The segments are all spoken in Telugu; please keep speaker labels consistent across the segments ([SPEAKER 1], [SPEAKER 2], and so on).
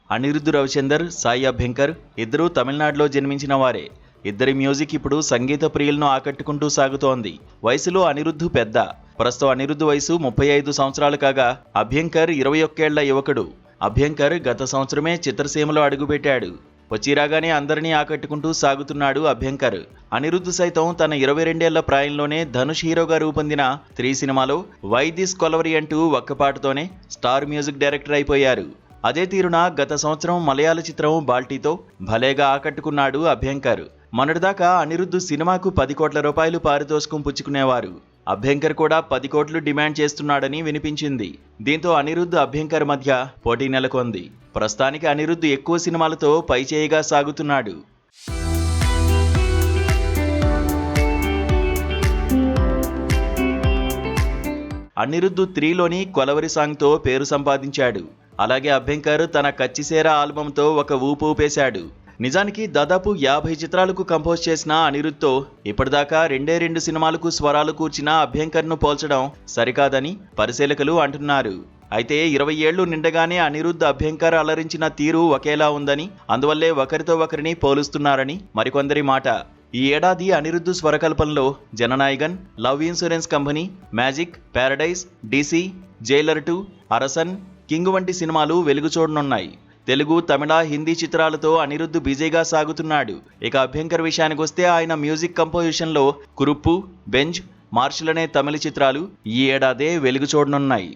[SPEAKER 1] అనిరుద్ధ్ రవిచందర్, సాయి అభ్యంకర్ ఇద్దరూ తమిళనాడులో జన్మించిన వారే. ఇద్దరి మ్యూజిక్ ఇప్పుడు సంగీత ప్రియులను ఆకట్టుకుంటూ సాగుతోంది. వయసులో అనిరుద్ధ్ పెద్ద. ప్రస్తుతం అనిరుద్ధ్ వయసు 35 సంవత్సరాలు కాగా అభ్యంకర్ 21 ఏళ్ల యువకుడు. అభ్యంకర్ గత సంవత్సరమే చిత్రసీమలో అడుగుపెట్టాడు. వచ్చి రాగానే అందరినీ ఆకట్టుకుంటూ సాగుతున్నాడు అభ్యంకర్. అనిరుద్ధ్ సైతం తన 22 ఏళ్ల ప్రాయంలోనే ధనుష్ హీరోగా రూపొందిన 3 సినిమాలో వై దిస్ కొలవరి అంటూ ఒక్క పాటతోనే స్టార్ మ్యూజిక్ డైరెక్టర్ అయిపోయారు. అదే తీరున గత సంవత్సరం మలయాళ చిత్రం బాల్టీతో భలేగా ఆకట్టుకున్నాడు అభ్యంకర్. మొన్నటిదాకా అనిరుద్ధ్ సినిమాకు 10 కోట్ల రూపాయలు పారితోషికం పుచ్చుకునేవారు. అభ్యంకర్ కూడా 10 కోట్లు డిమాండ్ చేస్తున్నాడని వినిపించింది. దీంతో అనిరుద్ధ్ అభ్యంకర్ మధ్య పోటీ నెలకొంది. ప్రస్తుతానికి అనిరుద్ధ్ ఎక్కువ సినిమాలతో పైచేయిగా సాగుతున్నాడు. అనిరుద్ధ్ 3లోని కొలవరి సాంగ్తో పేరు సంపాదించాడు. అలాగే అభ్యంకర్ తన కచ్చిసేరా ఆల్బంతో ఒక ఊపు ఊపేశాడు. నిజానికి దాదాపు 50 చిత్రాలకు కంపోజ్ చేసిన అనిరుద్ధ్తో ఇప్పటిదాకా 2 సినిమాలకు స్వరాలు కూర్చిన అభ్యంకర్ను పోల్చడం సరికాదని పరిశీలకులు అంటున్నారు. అయితే 20 ఏళ్లు నిండగానే అనిరుద్ధ్ అభ్యంకర్ అలరించిన తీరు ఒకేలా ఉందని, అందువల్లే ఒకరితో ఒకరిని పోలుస్తున్నారని మరికొందరి మాట. ఈ ఏడాది అనిరుద్ధ్ స్వరకల్పనలో Jana Nayagan, love insurance company, magic, paradise, DC, jailer 2, Arasan, king వంటి సినిమాలు వెలుగు చూడనున్నాయి. తెలుగు, తమిళ, హిందీ చిత్రాలతో అనిరుద్ధ్ బిజీగా సాగుతున్నాడు. ఇక అభ్యంకర్ విషయానికి వస్తే ఆయన మ్యూజిక్ కంపోజిషన్లో కురుప్పు, బెంజ్, మార్షల్ అనే తమిళ చిత్రాలు ఈ ఏడాదే వెలుగు చూడనున్నాయి.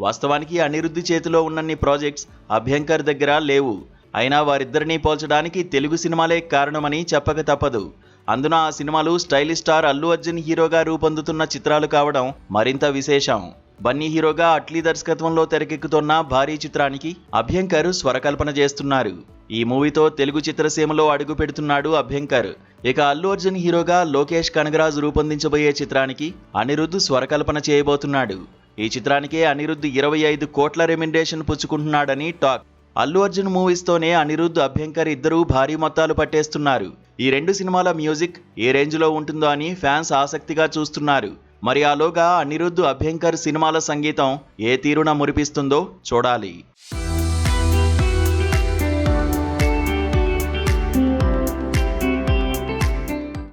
[SPEAKER 1] వాస్తవానికి అనిరుద్ధ్ చేతిలో ఉన్నన్ని ప్రాజెక్ట్స్ అభ్యంకర్ దగ్గర లేవు. అయినా వారిద్దరినీ పోల్చడానికి తెలుగు సినిమాలే కారణమని చెప్పక తప్పదు. అందున ఆ సినిమాలు స్టైలిష్ స్టార్ అల్లు అర్జున్ హీరోగా రూపొందుతున్న చిత్రాలు కావడం మరింత విశేషం. బన్నీ హీరోగా అట్లీ దర్శకత్వంలో తెరకెక్కుతున్న భారీ చిత్రానికి అభ్యంకర్ స్వరకల్పన చేస్తున్నారు. ఈ మూవీతో తెలుగు చిత్రసీమలో అడుగు పెడుతున్నాడు అభ్యంకర్. ఇక అల్లు అర్జున్ హీరోగా లోకేష్ కనగరాజ్ రూపొందించబోయే చిత్రానికి అనిరుద్ధ్ స్వరకల్పన చేయబోతున్నాడు. ఈ చిత్రానికే అనిరుద్ధ్ 25 కోట్ల రెమ్యునరేషన్ పుచ్చుకుంటున్నాడని టాక్. అల్లు అర్జున్ మూవీస్తోనే అనిరుద్ధ్, అభ్యంకర్ ఇద్దరూ భారీ మొత్తాలు పట్టేస్తున్నారు. ఈ 2 సినిమాల మ్యూజిక్ ఏ రేంజ్లో ఉంటుందో అని ఫ్యాన్స్ ఆసక్తిగా చూస్తున్నారు. మరి ఆలోగా అనిరుద్ధ్, అభ్యంకర్ సినిమాల సంగీతం ఏ తీరున మురిపిస్తుందో చూడాలి.